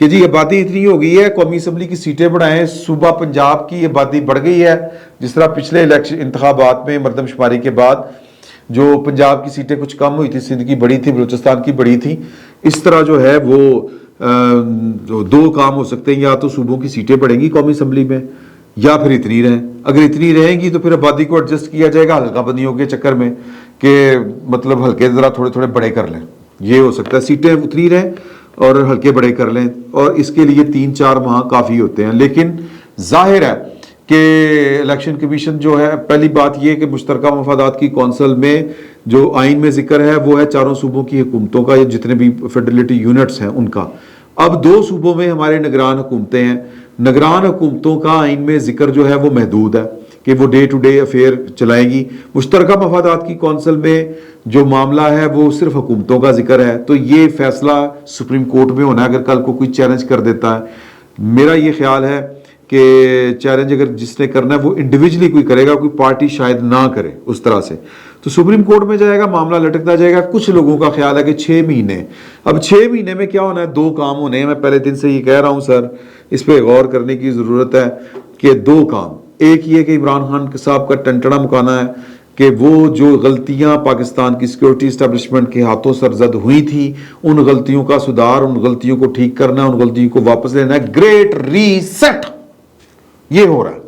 کہ جی آبادی اتنی ہو گئی ہے، قومی اسمبلی کی سیٹیں بڑھائیں، صوبہ پنجاب کی آبادی بڑھ گئی ہے، جس طرح پچھلے الیکشن انتخابات میں مردم شماری کے بعد جو پنجاب کی سیٹیں کچھ کم ہوئی تھی، سندھ کی بڑی تھی، بلوچستان کی بڑی تھی، اس طرح جو ہے وہ دو کام ہو سکتے ہیں، یا تو صوبوں کی سیٹیں بڑھیں گی قومی اسمبلی میں یا پھر اتنی رہیں. اگر اتنی رہیں گی تو پھر آبادی کو ایڈجسٹ کیا جائے گا حلقہ بندیوں کے چکر میں کہ مطلب حلقے ذرا تھوڑے تھوڑے بڑے کر لیں. یہ ہو سکتا ہے سیٹیں اتنی رہیں اور حلقے بڑے کر لیں، اور اس کے لیے 3-4 ماہ کافی ہوتے ہیں. لیکن ظاہر ہے کہ الیکشن کمیشن جو ہے، پہلی بات یہ کہ مشترکہ مفادات کی کونسل میں جو آئین میں ذکر ہے وہ ہے چاروں صوبوں کی حکومتوں کا، یا جتنے بھی فیڈرلٹی یونٹس ہیں ان کا. اب 2 صوبوں میں ہمارے نگران حکومتیں ہیں. نگران حکومتوں کا آئین میں ذکر جو ہے وہ محدود ہے کہ وہ ڈے ٹو ڈے افیئر چلائیں گی. مشترکہ مفادات کی کونسل میں جو معاملہ ہے وہ صرف حکومتوں کا ذکر ہے، تو یہ فیصلہ سپریم کورٹ میں ہونا ہے اگر کل کو کوئی چیلنج کر دیتا ہے. میرا یہ خیال ہے کہ چیلنج اگر جس نے کرنا ہے وہ انڈیویجلی کوئی کرے گا، کوئی پارٹی شاید نہ کرے اس طرح سے، تو سپریم کورٹ میں جائے گا، معاملہ لٹکتا جائے گا. کچھ لوگوں کا خیال ہے کہ 6 مہینے. اب 6 مہینے میں کیا ہونا ہے؟ 2 کام ہونے ہیں. میں پہلے دن سے یہ کہہ رہا ہوں سر، اس پہ غور کرنے کی ضرورت ہے کہ 2 کام. ایک یہ کہ عمران خان صاحب کا ٹنٹنا مکانا ہے کہ وہ جو غلطیاں پاکستان کی سیکورٹی اسٹیبلشمنٹ کے ہاتھوں سرزد ہوئی تھی، ان غلطیوں کا سدھار، ان غلطیوں کو ٹھیک کرنا، ان غلطیوں کو واپس لینا ہے. گریٹ ریسیٹ یہ ہو رہا ہے.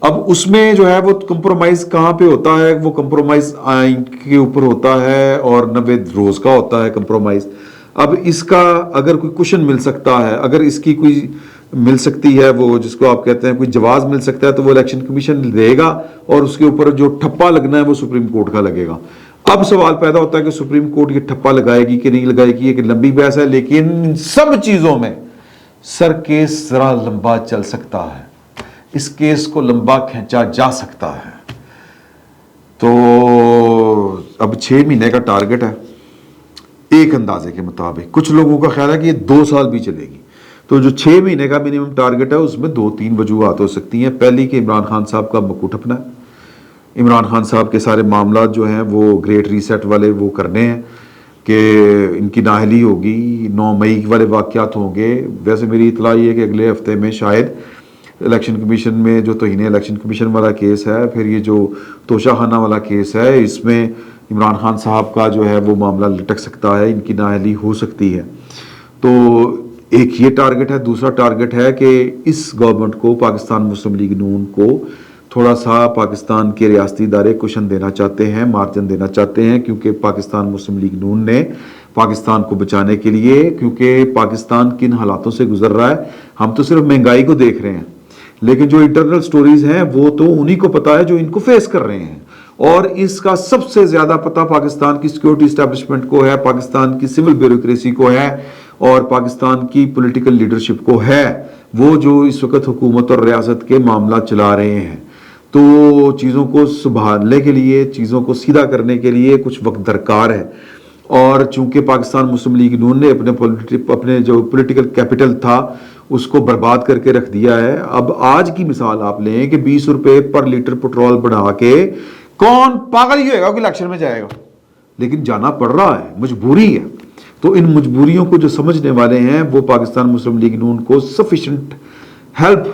اب اس میں جو ہے وہ کمپرومائز کہاں پہ ہوتا ہے؟ وہ کمپرومائز آئین کے اوپر ہوتا ہے اور 90 روز کا ہوتا ہے کمپرومائز. اب اس کا اگر کوئی کوشن مل سکتا ہے، اگر اس کی کوئی مل سکتی ہے، وہ جس کو آپ کہتے ہیں کوئی جواز مل سکتا ہے، تو وہ الیکشن کمیشن دے گا اور اس کے اوپر جو ٹھپا لگنا ہے وہ سپریم کورٹ کا لگے گا. اب سوال پیدا ہوتا ہے کہ سپریم کورٹ یہ ٹھپا لگائے گی کہ نہیں لگائے گی، یہ لمبی بحث ہے. لیکن سب چیزوں میں سر کیس ذرا لمبا چل سکتا ہے، اس کیس کو لمبا کھینچا جا سکتا ہے. تو اب 6 مہینے کا ٹارگٹ ہے ایک اندازے کے مطابق. کچھ لوگوں کا خیال ہے کہ یہ 2 سال بھی چلے گی. تو جو 6 مہینے کا منیمم ٹارگٹ ہے اس میں 2-3 وجوہات ہو سکتی ہیں. پہلی کہ عمران خان صاحب کا مکو ٹھپنا ہے. عمران خان صاحب کے سارے معاملات جو ہیں وہ گریٹ ریسیٹ والے وہ کرنے ہیں کہ ان کی نااہلی ہوگی. 9 مئی والے واقعات ہوں گے. ویسے میری اطلاع یہ ہے کہ اگلے ہفتے میں شاید الیکشن کمیشن میں جو توہین الیکشن کمیشن والا کیس ہے، پھر یہ جو توشہ خانہ والا کیس ہے، اس میں عمران خان صاحب کا جو ہے وہ معاملہ لٹک سکتا ہے، ان کی نااہلی ہو سکتی ہے. تو ایک یہ ٹارگٹ ہے. دوسرا ٹارگٹ ہے کہ اس گورنمنٹ کو، پاکستان مسلم لیگ نون کو تھوڑا سا پاکستان کے ریاستی ادارے کوشن دینا چاہتے ہیں، مارجن دینا چاہتے ہیں، کیونکہ پاکستان مسلم لیگ نون نے پاکستان کو بچانے کے لیے، کیونکہ پاکستان کن حالاتوں سے گزر رہا ہے. ہم تو صرف مہنگائی کو دیکھ رہے ہیں، لیکن جو انٹرنل سٹوریز ہیں وہ تو انہی کو پتا ہے جو ان کو فیس کر رہے ہیں. اور اس کا سب سے زیادہ پتہ پاکستان کی سیکورٹی اسٹیبلشمنٹ کو ہے، پاکستان کی سول بیوروکریسی کو ہے، اور پاکستان کی پولیٹیکل لیڈرشپ کو ہے، وہ جو اس وقت حکومت اور ریاست کے معاملات چلا رہے ہیں. تو چیزوں کو سنبھالنے کے لیے، چیزوں کو سیدھا کرنے کے لیے کچھ وقت درکار ہے. اور چونکہ پاکستان مسلم لیگ نون نے اپنے جو پولیٹیکل کیپٹل تھا اس کو برباد کر کے رکھ دیا ہے. اب آج کی مثال آپ لیں کہ 20 روپے پر لیٹر پٹرول بڑھا کے کون پاگل ہی ہوئے گا کہ الیکشن میں جائے گا، لیکن جانا پڑ رہا ہے، مجبوری ہے. تو ان مجبوریوں کو جو سمجھنے والے ہیں وہ پاکستان مسلم لیگ نون کو سفیشنٹ ہیلپ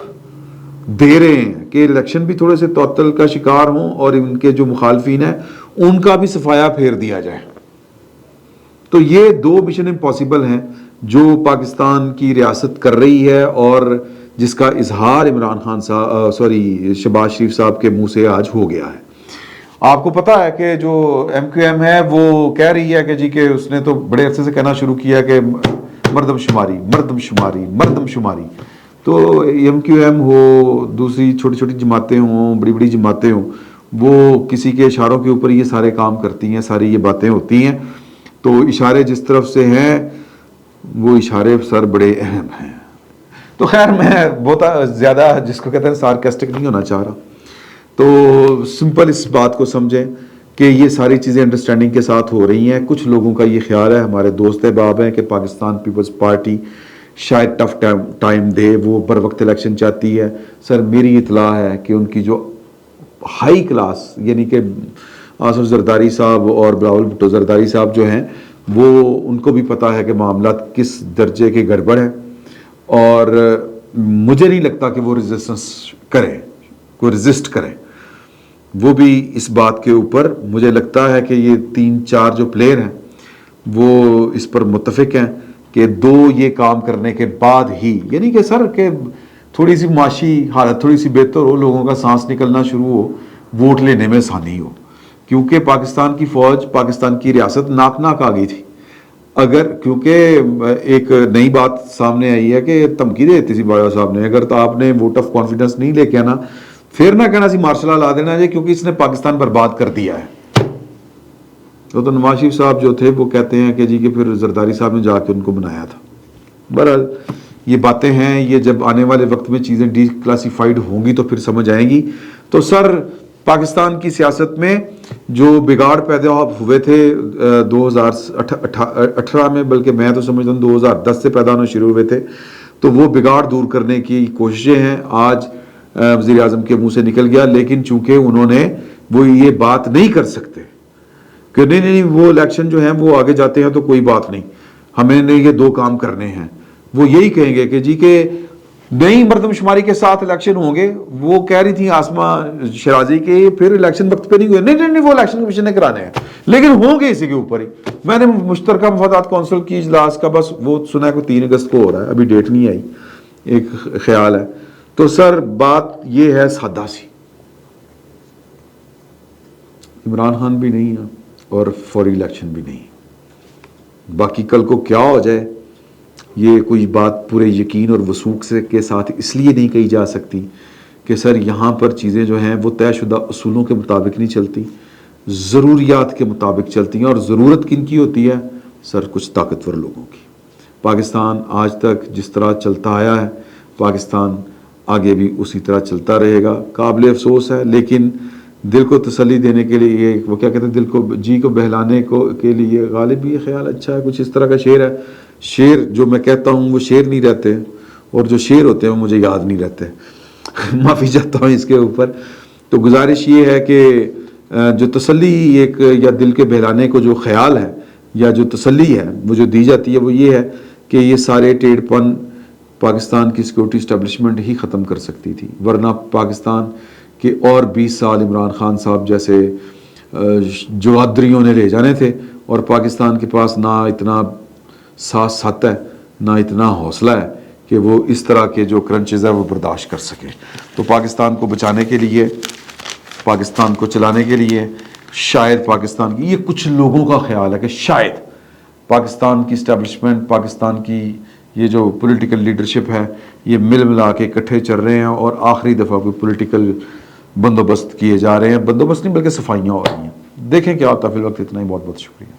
دے رہے ہیں کہ الیکشن بھی تھوڑے سے تعطل کا شکار ہوں اور ان کے جو مخالفین ہیں ان کا بھی صفایا پھیر دیا جائے. تو یہ 2 مشن امپاسبل ہیں جو پاکستان کی ریاست کر رہی ہے اور جس کا اظہار عمران خان صاحب شہباز شریف صاحب کے منہ سے آج ہو گیا ہے. آپ کو پتا ہے کہ جو MQM ہے وہ کہہ رہی ہے کہ جی کہ اس نے تو بڑے عرصے سے کہنا شروع کیا کہ مردم شماری مردم شماری مردم شماری. تو MQM ہو، دوسری چھوٹی چھوٹی جماعتیں ہوں، بڑی بڑی جماعتیں ہوں، وہ کسی کے اشاروں کے اوپر یہ سارے کام کرتی ہیں، ساری یہ باتیں ہوتی ہیں. تو اشارے جس طرف سے ہیں وہ اشارے سر بڑے اہم ہیں. تو خیر میں بہت زیادہ جس کو کہتے ہیں سارکیسٹک نہیں ہونا چاہ رہا. تو سمپل اس بات کو سمجھیں کہ یہ ساری چیزیں انڈرسٹینڈنگ کے ساتھ ہو رہی ہیں. کچھ لوگوں کا یہ خیال ہے، ہمارے دوست احباب ہیں، کہ پاکستان پیپلز پارٹی شاید ٹف ٹائم دے، وہ بر وقت الیکشن چاہتی ہے. سر میری اطلاع ہے کہ ان کی جو ہائی کلاس، یعنی کہ آصف زرداری صاحب اور بلاول بھٹو زرداری صاحب جو ہیں، وہ ان کو بھی پتا ہے کہ معاملات کس درجے کے گڑبڑ ہیں، اور مجھے نہیں لگتا کہ وہ ریزسٹنس کریں، کوئی ریزسٹ کریں. وہ بھی اس بات کے اوپر مجھے لگتا ہے کہ یہ 3-4 جو پلیئر ہیں وہ اس پر متفق ہیں کہ یہ کام کرنے کے بعد ہی، یعنی کہ سر کہ تھوڑی سی معاشی حالت تھوڑی سی بہتر ہو، لوگوں کا سانس نکلنا شروع ہو، ووٹ لینے میں آسانی ہو. کیونکہ پاکستان کی فوج، پاکستان کی ریاست ناک آ گئی تھی. کیونکہ ایک نئی بات سامنے آئی ہے کہ دھمکی دے دیتی سی باجوہ صاحب نے، اگر تو آپ نے ووٹ آف کانفیڈنس نہیں لے کے آنا پھر نہ کہنا سی مارشل لا لا دینا جی، کیونکہ اس نے پاکستان برباد کر دیا ہے. تو نواز شریف صاحب جو تھے وہ کہتے ہیں کہ جی کہ پھر زرداری صاحب نے جا کے ان کو بنایا تھا. بہرحال یہ باتیں ہیں، یہ جب آنے والے وقت میں چیزیں ڈی کلاسیفائڈ ہوں گی تو پھر سمجھ آئیں گی. تو سر پاکستان کی سیاست میں جو بگاڑ پیدا ہوئے تھے 2018 میں، بلکہ میں تو سمجھتا ہوں 2010 سے پیدا ہونا شروع ہوئے تھے، تو وہ بگاڑ دور کرنے کی کوششیں ہیں. آج وزیر اعظم کے منہ سے نکل گیا، لیکن چونکہ انہوں نے وہ یہ بات نہیں کر سکتے کہ نہیں وہ الیکشن جو ہیں وہ آگے جاتے ہیں تو کوئی بات نہیں، ہمیں نے یہ 2 کام کرنے ہیں. وہ یہی کہیں گے کہ جی کہ نئی مردم شماری کے ساتھ الیکشن ہوں گے. وہ کہہ رہی تھی آسمہ شرازی کے پھر الیکشن وقت پہ نہیں ہوئے، نہیں وہ الیکشن کمیشن نے کرانے ہیں، لیکن ہوں گے اسی کے اوپر ہی. میں نے مشترکہ مفادات کونسل کی اجلاس کا بس وہ سنا ہے کہ 3 اگست کو ہو رہا ہے، ابھی ڈیٹ نہیں آئی، ایک خیال ہے. تو سر بات یہ ہے سادہ سی، عمران خان بھی نہیں ہے اور فوری الیکشن بھی نہیں. باقی کل کو کیا ہو جائے یہ کوئی بات پورے یقین اور وثوق سے کے ساتھ اس لیے نہیں کہی جا سکتی کہ سر یہاں پر چیزیں جو ہیں وہ طے شدہ اصولوں کے مطابق نہیں چلتی، ضروریات کے مطابق چلتی ہیں. اور ضرورت کن کی ہوتی ہے؟ سر کچھ طاقتور لوگوں کی. پاکستان آج تک جس طرح چلتا آیا ہے، پاکستان آگے بھی اسی طرح چلتا رہے گا. قابل افسوس ہے، لیکن دل کو تسلی دینے کے لیے، وہ کیا کہتے ہیں، دل کو جی کو بہلانے کے لیے غالب یہ خیال اچھا ہے، کچھ اس طرح کا شعر ہے. شعر جو میں کہتا ہوں وہ شعر نہیں رہتے، اور جو شعر ہوتے ہیں وہ مجھے یاد نہیں رہتے. معافی چاہتا ہوں اس کے اوپر. تو گزارش یہ ہے کہ جو تسلی ایک یا دل کے بہلانے کو جو خیال ہے یا جو تسلی ہے وہ جو دی جاتی ہے وہ یہ ہے کہ یہ سارے ٹیڑھ پن پاکستان کی سیکورٹی اسٹیبلشمنٹ ہی ختم کر سکتی تھی، ورنہ پاکستان کے اور 20 سال عمران خان صاحب جیسے جوادریوں نے لے جانے تھے، اور پاکستان کے پاس نہ اتنا ساتھ ہے نہ اتنا حوصلہ ہے کہ وہ اس طرح کے جو کرنچز ہے وہ برداشت کر سکے. تو پاکستان کو بچانے کے لیے، پاکستان کو چلانے کے لیے شاید پاکستان کی، یہ کچھ لوگوں کا خیال ہے کہ شاید پاکستان کی اسٹیبلشمنٹ، پاکستان کی یہ جو پولیٹیکل لیڈرشپ ہے، یہ ملا کے اکٹھے چل رہے ہیں اور آخری دفعہ کوئی پولیٹیکل بندوبست کیے جا رہے ہیں. بندوبست نہیں بلکہ صفائیاں ہو رہی ہیں. دیکھیں کیا ہوتا ہے. فی الوقت اتنا ہی. بہت بہت شکریہ.